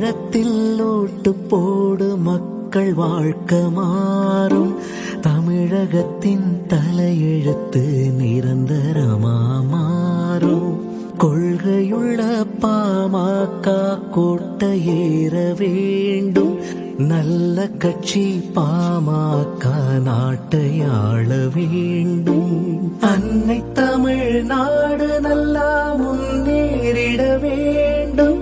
மாம்பழத்தில் ஓட்டு போடு மக்கள் வாழ்க்கை மாறும். தமிழகத்தின் தலையெழுத்து நிரந்தரமா மாறும். கொள்கையுள்ள பாமக கோட்டையேற வேண்டும். நல்ல கட்சி பாமக நாட்டை ஆள வேண்டும். அன்னை தமிழ்நாடு நல்லா முன்னேறிட வேண்டும்.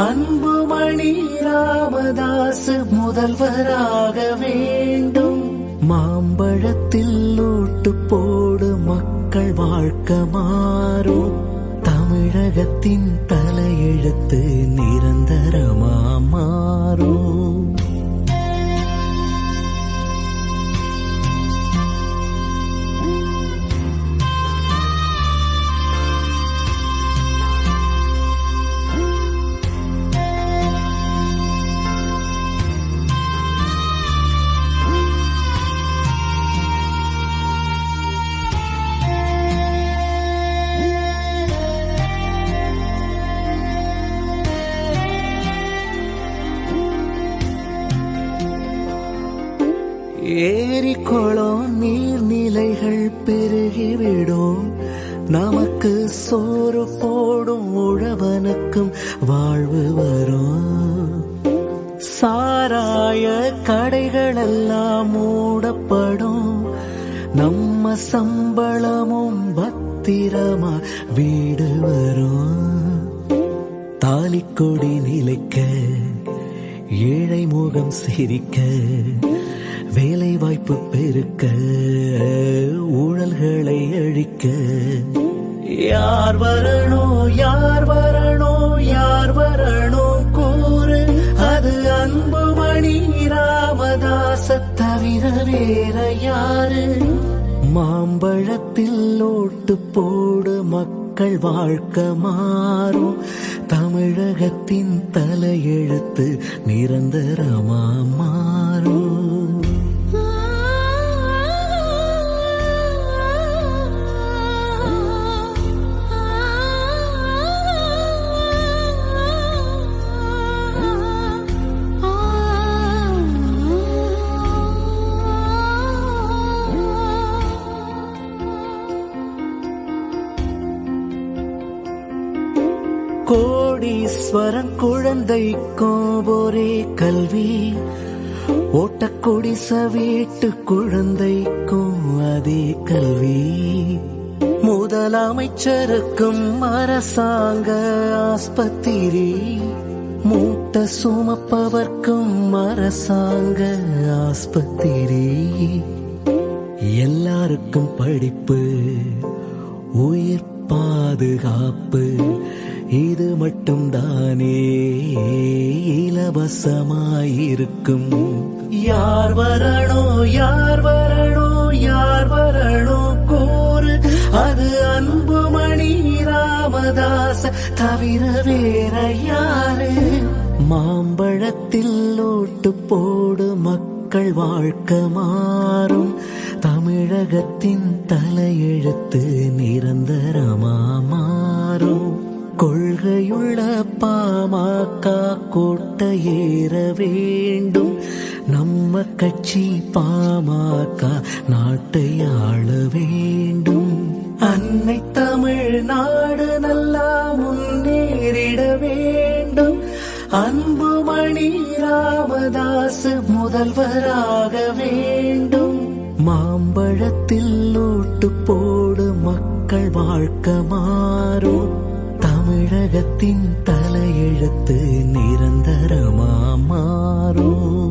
அன்புமணி ராமதாஸ் முதல்வராக வேண்டும். மாம்பழத்தில் ஓட்டு போடு மக்கள் வாழ்க்கை மாறும். தமிழகத்தின் தலையெழுத்து நிரந்தரமா மாறும். ஏரி குளம் நீர்நிலைகள் பெருகிவிடும். நமக்கு சோறு போடும் உழவனுக்கும் வாழ்வு வரும். சாராய கடைகளெல்லாம் மூடப்படும். நம்ம சம்பளமும் பத்திரமா வீடு வரும். தாலிக்கொடி நிலைக்க ஏழை முகம் சிரிக்க வேலை வாய்ப்பு பெருக்க ஊழல்களை அழிக்க யார் வரணும் யார் வரணும் யார் வரணும் கூறு. அது அன்புமணி ராமதாஸ் தவிர வேற யாரு? மாம்பழத்தில் ஓட்டு போடு மக்கள் வாழ்க்கை மாறும். தமிழகத்தின் தலையெழுத்து நிரந்தரமா மாறும். கோடீஸ்வரன் குழந்தைக்கும் ஒரே கல்வி. ஓட்டக்குடிச வீட்டு குழந்தைக்கும் அதே கல்வி. முதலமைச்சருக்கும் அரசாங்க ஆஸ்பத்திரி. மூட்டை சுமப்பவர்க்கும் அரசாங்க ஆஸ்பத்திரி. எல்லாருக்கும் படிப்பு உயிர் பாதுகாப்பு இது மட்டும் தானே இலவசமாயிருக்கும். யார் வரணும் யார் வரணும் யார் வரணும் கூறு. அது அன்புமணி ராமதாஸ் தவிர வேற யாரு? மாம்பழத்தில் ஓட்டு போடு மக்கள் வாழ்க்கை மாறும். தமிழகத்தின் தலையெழுத்து நிரந்தரமா மாறும். கொள்கையுள்ள பாமக கோட்டையேற வேண்டும். நம்ம கட்சி பாமக நாட்டை ஆள வேண்டும். அன்னை தமிழ்நாடு நல்லா முன்னேறிட வேண்டும். அன்புமணி ராமதாஸ் முதல்வராக வேண்டும். மாம்பழத்தில் ஓட்டு போடு மக்கள் வாழ்க்கை மாறும். தமிழகத்தின் தலையெழுத்து நிரந்தரமா மாறும்.